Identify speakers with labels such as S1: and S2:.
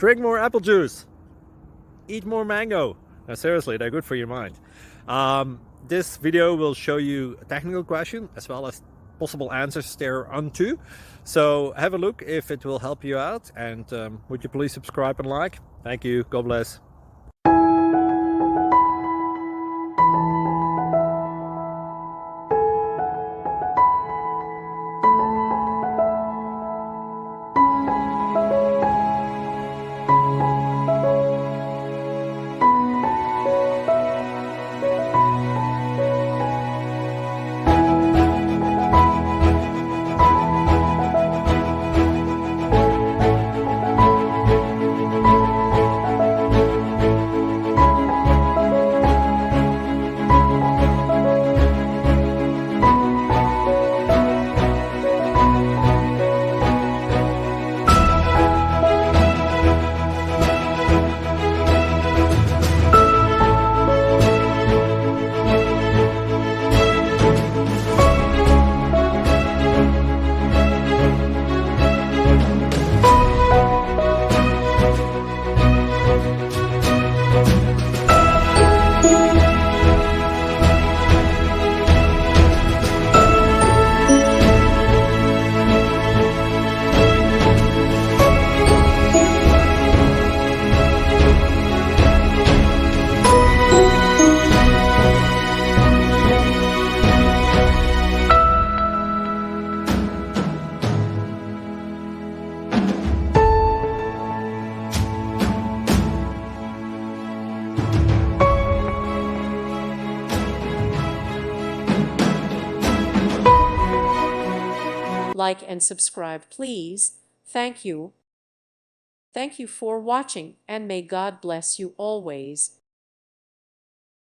S1: Drink more apple juice. Eat more mango. Now, seriously, they're good for your mind. This video will show you a technical question as well as possible answers thereunto. So have a look if it will help you out, and would you please subscribe and like? Thank you. God bless.
S2: Like and subscribe, please. Thank you. Thank you for watching, and may God bless you always.